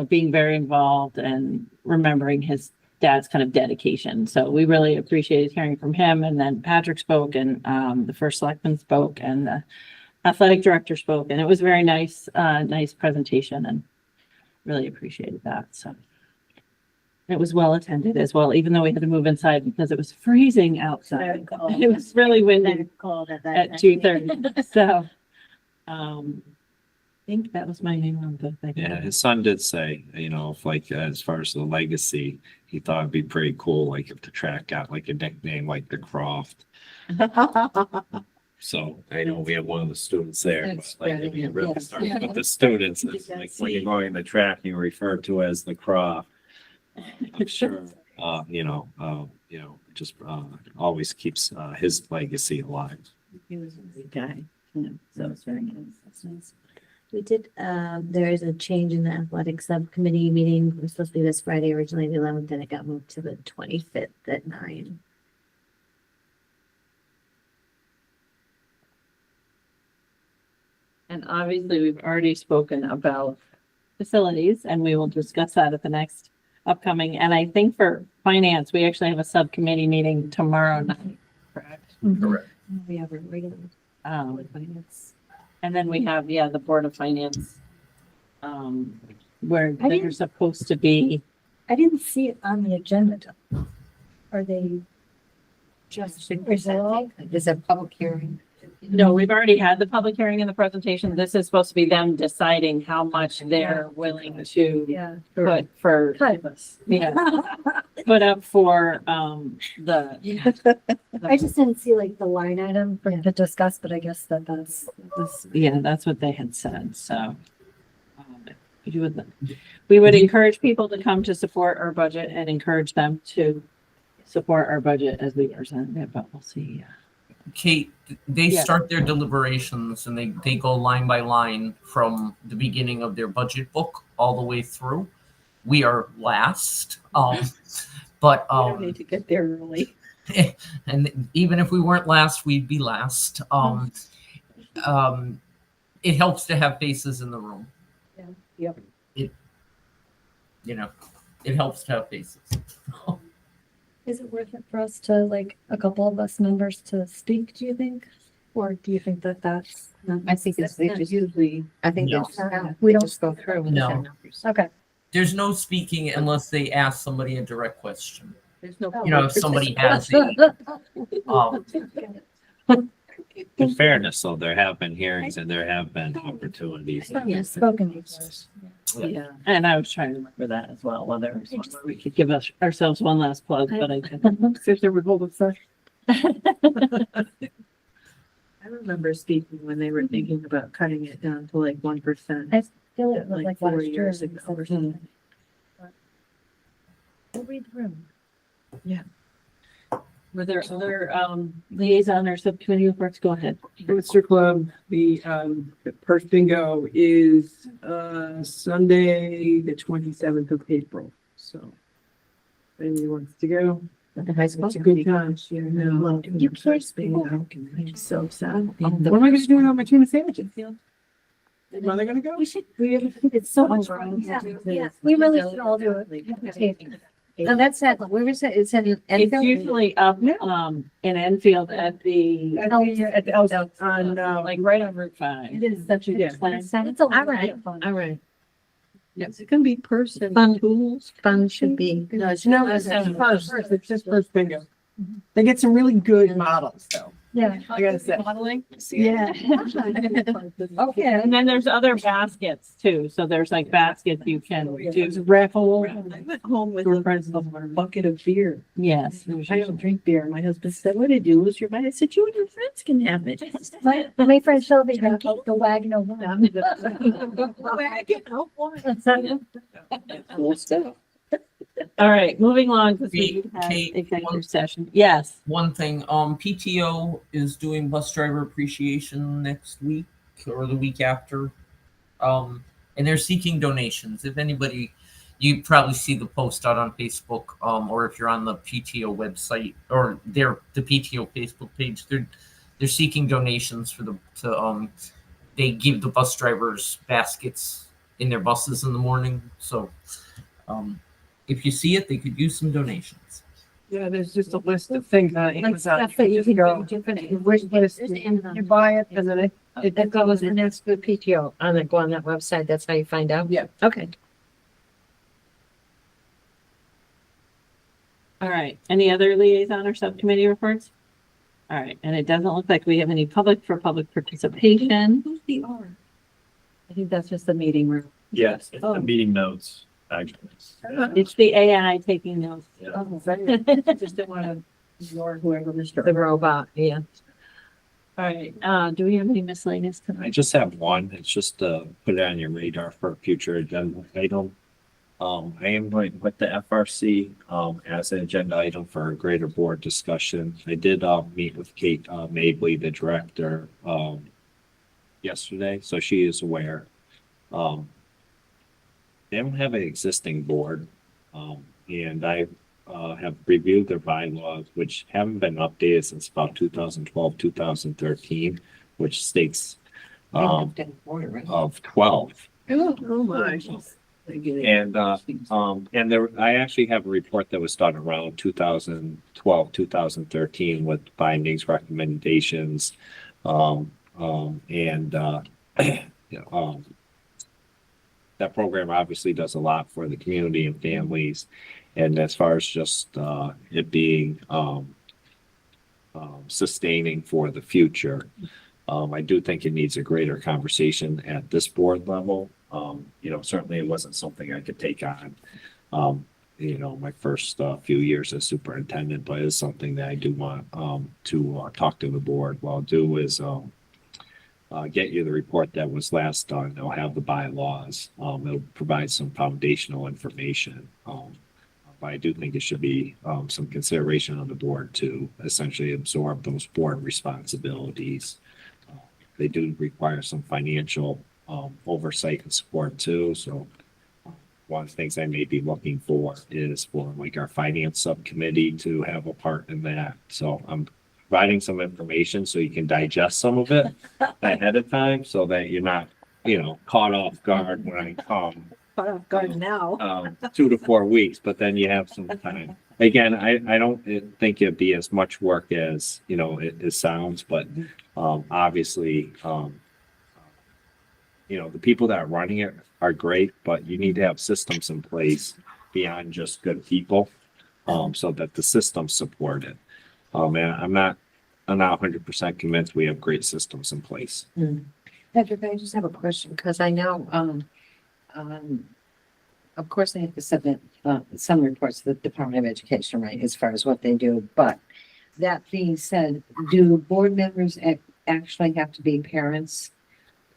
being very involved and remembering his dad's kind of dedication. So we really appreciated hearing from him. And then Patrick spoke, and the first selectman spoke, and the athletic director spoke, and it was very nice, nice presentation, and really appreciated that. So it was well attended as well, even though we had to move inside because it was freezing outside. It was really windy Called at at 2:30. So, I think that was my name on the thing. Yeah, his son did say, if like as far as the legacy, he thought it'd be pretty cool, like if the track got like a nickname like the Croft. So I know we have one of the students there, That's but like spreading if you it, really yes. start with the students, it's like when you're going the track, you refer to as the Croft. I'm sure, just always keeps his legacy alive. He was a good guy. Yeah, so it's very nice. That's nice. We did, there is a change in the athletic subcommittee meeting. It was supposed to be this Friday, originally the 11th, and it got moved to the 25th at 9. And obviously, we've already spoken about facilities, and we will discuss that at the next upcoming. And I think for finance, we actually have a subcommittee meeting tomorrow night, correct? Correct. We have a regular. Finance. And then we have, the Board of Finance, where I they're didn't- supposed to be. I didn't see it on the agenda. Are they just resolved? Is a public hearing? No, we've already had the public hearing and the presentation. This is supposed to be them deciding how much they're willing to Yeah. put for, Cut us. put up for, I just didn't see like the line item for to discuss, but I guess that's. that's what they had said, so. We would encourage people to come to support our budget and encourage them to support our budget as we present it, but we'll see. Kate, they Yeah. start their deliberations and they go line by line from the beginning of their budget book all the way through. We are last, but We don't need to get there early. and even if we weren't last, we'd be last. It helps to have faces in the room. Yep. It helps to have faces. Is it worth it for us to, like, a couple of us members to speak, do you think? Or do you think that that's? not I think it's, they just usually, I think No. it's, We don't- just go through with No. the numbers. Okay. There's no speaking unless they ask somebody a direct question. There's no. If somebody has um, In fairness, though, there have been hearings and there have been opportunities. Yes, spoken before. Yeah, and I was trying to remember that as well, whether we could give ourselves one last plug, but I couldn't. See if they would hold it first. I remember speaking when they were thinking about cutting it down to like 1%. I feel it was Like like 4 last year. years ago or something. We'll read the room. Were there other liaison or subcommittee reports? Go ahead. Windsor Club, the purse bingo is Sunday, the 27th of April. So if anybody wants to go, The high school. it's a good time. Yeah, no. You can't I'm so sad. What am I gonna do without my tuna sandwiches? Is mother gonna go? We should, it's so much fun. Yeah, we really should all do it. And that's at, where is it? It's in It's Enfield? usually up in Enfield at the At the Elks on, like right on Route 5. It is such a Yeah. good plan. It's a lot right. of fun. All right. Is it gonna be person Fun. tools? Fun should be. No, it's just bingo. They get some really good models though. Yeah. I gotta say. Modeling. Yeah. Okay, and then there's other baskets too. So there's like baskets you can There's do. a raffle. I went home with Door a prizes. bucket of beer. Yes. I don't drink beer. My husband said, "What did you lose your mind?" I said, "You and your friends can have it." My friend Shelby drank the wagon of wine. Cool stuff. All right, moving along because we Kate, have Kate, executive one- session. Yes. One thing, PTO is doing bus driver appreciation next week or the week after. And they're seeking donations. If anybody, you probably see the post out on Facebook, or if you're on the PTO website or the PTO Facebook page, they're seeking donations for they give the bus drivers baskets in their buses in the morning. So if you see it, they could use some donations. Yeah, there's just a list of things on Like Amazon. stuff that you just can go, do different. wish list, There's Amazon. you buy it and then That goes, and that's the PTO, go on that website, that's how you find out? Yeah. Okay. All right, any other liaison or subcommittee reports? All right, and it doesn't look like we have any public participation. Who's the R? I think that's just the meeting room. Yes, Oh. the meeting notes, actually. It's the AI taking notes. Yeah. Oh, right. I just don't want to ignore whoever Mr. The robot, yeah. All right, do we have any miscellaneous I tonight? just have one. It's just to put it on your radar for a future agenda item. I am going to put the FRC as an agenda item for a greater board discussion. I did meet with Kate Mabley, the director, yesterday, so she is aware. They don't have an existing board, and I have reviewed their bylaws, which haven't been updated since about 2012, 2013, which states of 12. Oh, my. And I actually have a report that was done around 2012, 2013 with findings, recommendations, that program obviously does a lot for the community and families. And as far as just it being sustaining for the future, I do think it needs a greater conversation at this board level. Certainly it wasn't something I could take on, my first few years as superintendent, but it's something that I do want to talk to the board. What I'll do is get you the report that was last done. It'll have the bylaws. It'll provide some foundational information. But I do think it should be some consideration on the board to essentially absorb those board responsibilities. They do require some financial oversight and support too. So one of the things I may be looking for is for like our finance subcommittee to have a part in that. So I'm providing some information so you can digest some of it ahead of time so that you're not, caught off guard when I come. Caught off guard now. 2 to 4 weeks, but then you have some time. Again, I don't think it'd be as much work as, it sounds, but obviously, the people that are running it are great, but you need to have systems in place beyond just good people, so that the systems support it. And I'm not 100% convinced we have great systems in place. Patrick, I just have a question, because I know, of course, they have to submit some reports to the Department of Education, right, as far as what they do. But that being said, do board members actually have to be parents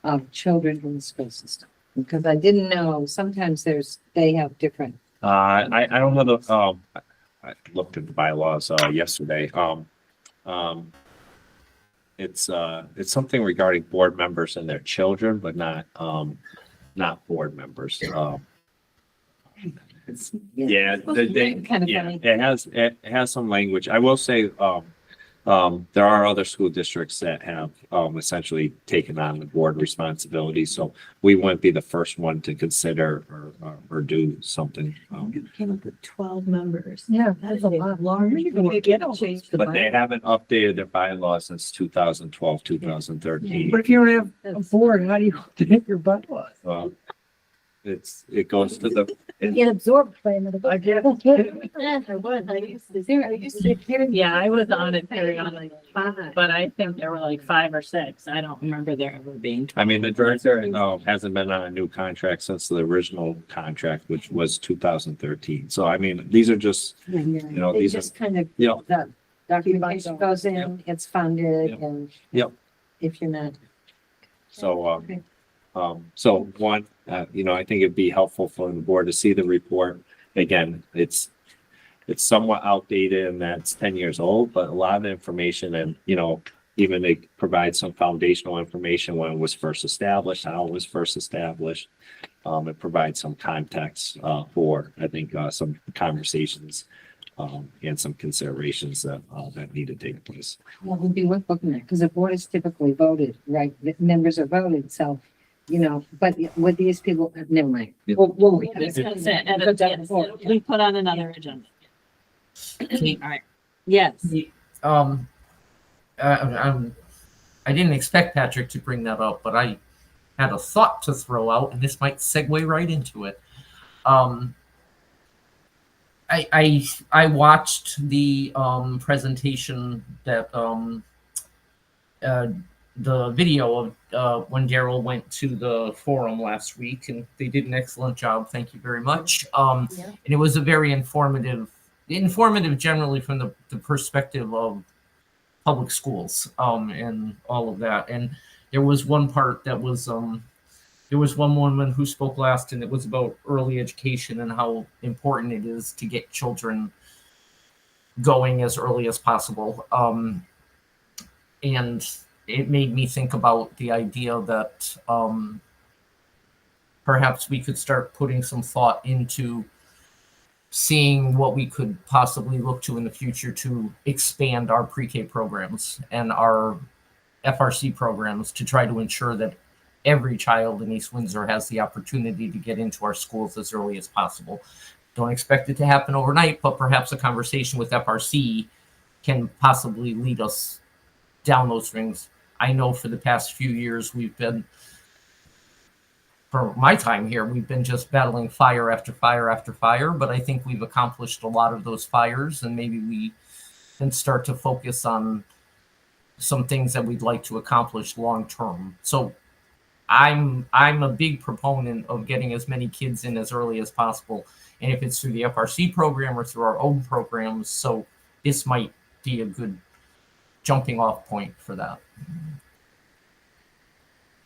of children in the school system? Because I didn't know, sometimes they have different. I don't know I looked at the bylaws yesterday. It's something regarding board members and their children, but not board members. Yeah, Kind of funny. it has some language. I will say, there are other school districts that have essentially taken on the board responsibility. So we wouldn't be the first one to consider or do something. Came up with 12 members. Yeah, that's a lot. But they haven't updated their bylaws since 2012, 2013. But if you don't have a board, how do you update your bylaws? It goes to the. Get absorbed by another. I get Yeah, I was on it periodically, but I think there were like 5 or 6. I don't remember there ever being. I mean, the director hasn't been on a new contract since the original contract, which was 2013. So I mean, these are just, They these just kind of, Yeah. the documentation goes in, it's funded, Yep. and Yep. if you're not. So, Okay. so one, I think it'd be helpful for the board to see the report. Again, it's somewhat outdated and that's 10 years old, but a lot of the information and, even to provide some foundational information when it was first established, how it was first established. It provides some context for, I think, some conversations and some considerations that need to take place. Well, it would be worth looking at, because the board is typically voted, right? The members are voted, so, you know, but with these people, never mind. Yeah. We'll Discuss it at a- yes, it'll be put on another agenda. Kate, All right. Yes. I didn't expect Patrick to bring that up, but I had a thought to throw out, and this might segue right into it. I watched the presentation that the video of when Daryl went to the forum last week, and they did an excellent job. Thank you very much. And it was a very informative generally from the perspective of public schools and all of that. And there was one part that was there was one woman who spoke last, and it was about early education and how important it is to get children going as early as possible. And it made me think about the idea that perhaps we could start putting some thought into seeing what we could possibly look to in the future to expand our pre-K programs and our FRC programs to try to ensure that every child in East Windsor has the opportunity to get into our schools as early as possible. Don't expect it to happen overnight, but perhaps a conversation with FRC can possibly lead us down those things. I know for the past few years for my time here, we've been just battling fire after fire after fire, but I think we've accomplished a lot of those fires, and maybe we can start to focus on some things that we'd like to accomplish long term. So I'm a big proponent of getting as many kids in as early as possible, and if it's through the FRC program or through our own programs, so this might be a good jumping off point for that.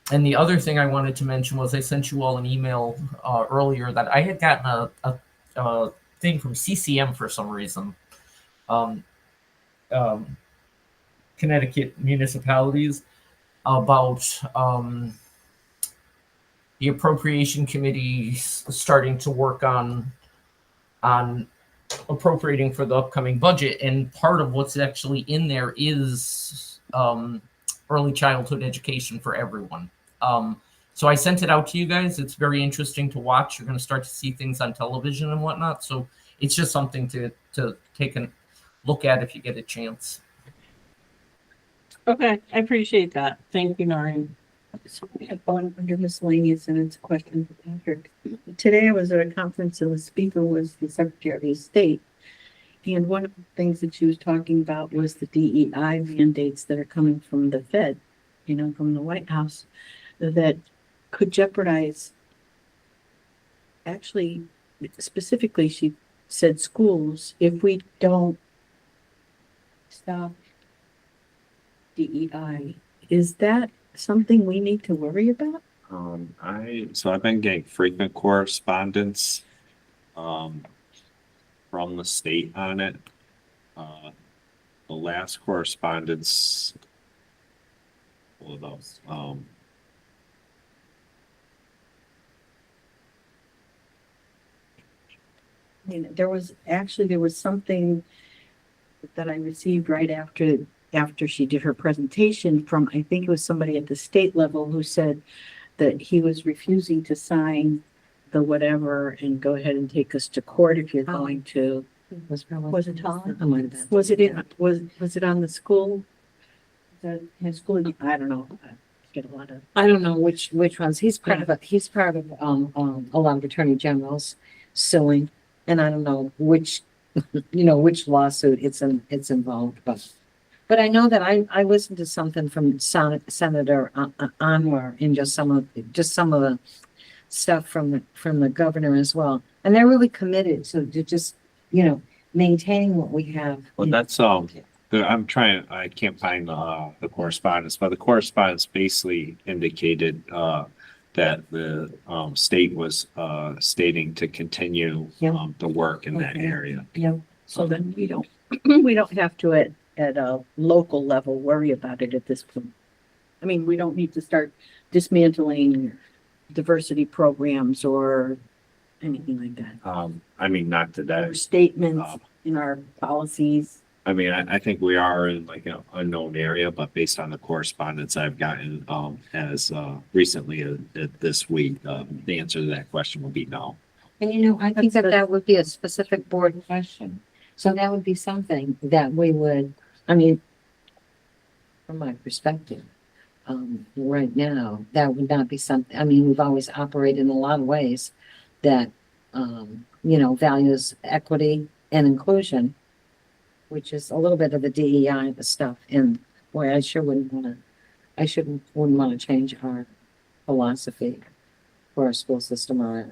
And the other thing I wanted to mention was I sent you all an email earlier that I had gotten a thing from CCM for some reason. Connecticut municipalities about the appropriation committee starting to work on appropriating for the upcoming budget, and part of what's actually in there is early childhood education for everyone. So I sent it out to you guys. It's very interesting to watch. You're going to start to see things on television and whatnot. So it's just something to take a look at if you get a chance. Okay, I appreciate that. Thank you, Noreen. So we have one under miscellaneous, and it's a question for Patrick. Today I was at a conference and the speaker was the Secretary of State. And one of the things that she was talking about was the DEI mandates that are coming from the Fed, you know, from the White House, that could jeopardize, actually, specifically, she said schools, if we don't stop DEI. Is that something we need to worry about? I've been getting frequent correspondence from the state on it. The last correspondence, all of those, I mean, there was something that I received right after she did her presentation from, I think it was somebody at the state level who said that he was refusing to sign the whatever and go ahead and take us to court if you're going to. Was it Todd? Was it on the school? The his school? I don't know. I get a lot of. I don't know which ones. He's part of a lot of attorney generals suing, and I don't know which, which lawsuit it's involved, but I know that I listened to something from Senator Anwar in just some of the stuff from the governor as well, and they're really committed to just maintaining what we have. well, that's I can't find the correspondence, but the correspondence basically indicated that the state was stating to continue the work in that area. So then we don't have to at a local level worry about it at this point. I mean, we don't need to start dismantling diversity programs or anything like that. I mean, not Or today. statements in our policies. I mean, I think we are in like an unknown area, but based on the correspondence I've gotten, as, recently this week, the answer to that question will be no. And you know, I think that that would be a specific board question. So that would be something that we would, I mean, from my perspective, right now, that would not be something, I mean, we've always operated in a lot of ways that, you know, values equity and inclusion, which is a little bit of the DEI stuff. And boy, I sure wouldn't want to change our philosophy for our school system or,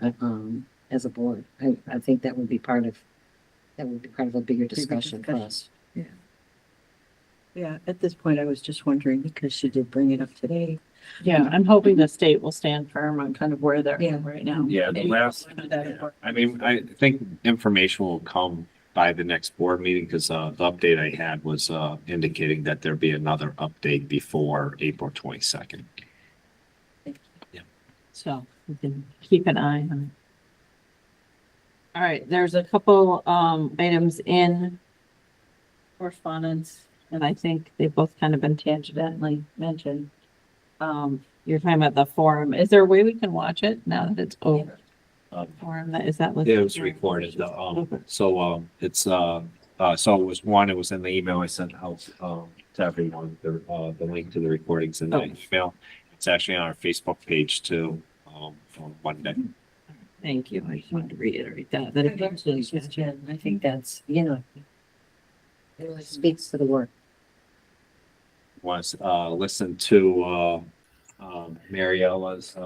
as a board. I think that would be part of a bigger discussion for us. Yeah, at this point, I was just wondering because she did bring it up today. Yeah, I'm hoping the state will stand firm on kind of where they're Yeah. at right now. Yeah, the last, I mean, I think information will come by the next board meeting because the update I had was indicating that there'd be another update before April 22nd. So we can keep an eye on it. All right, there's a couple items in correspondence, and I think they've both kind of been tangentially mentioned. You're talking about the forum. Is there a way we can watch it now that it's over? Forum, is that? Yeah, it was recorded. So it's so it was one. It was in the email I sent out to everyone. The link to the recordings in the email. It's actually on our Facebook page too. On Monday. Thank you. I just wanted to reiterate that. I think that's, you know, it really speaks to the work. Was listen to Mariella's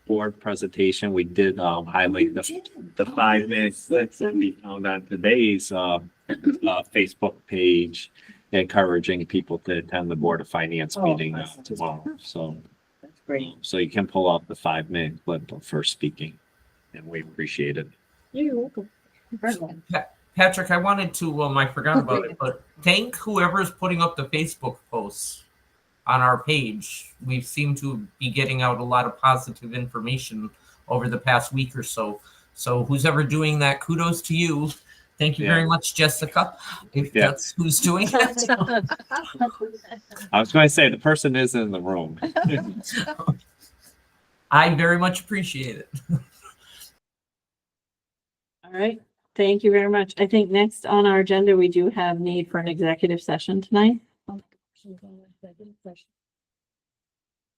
board presentation. We did highlight the 5 minutes that we found on today's Facebook page, encouraging people to attend the Board of Finance meeting tomorrow. So That's great. so you can pull out the 5-minute clip for speaking, and we appreciate it. You're welcome. Patrick, I wanted to, I forgot about it, but thank whoever is putting up the Facebook posts on our page. We seem to be getting out a lot of positive information over the past week or so. So who's ever doing that, kudos to you. Thank you very much, Jessica, if that's who's doing it. I was going to say the person is in the room. I very much appreciate it. All right, thank you very much. I think next on our agenda, we do have need for an executive session tonight. All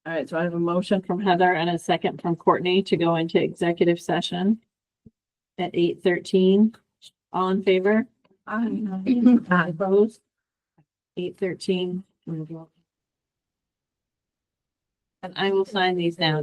right, so I have a motion from Heather and a second from Courtney to go into executive session at 8:13. All in favor? Opposed? 8:13. And I will sign these now.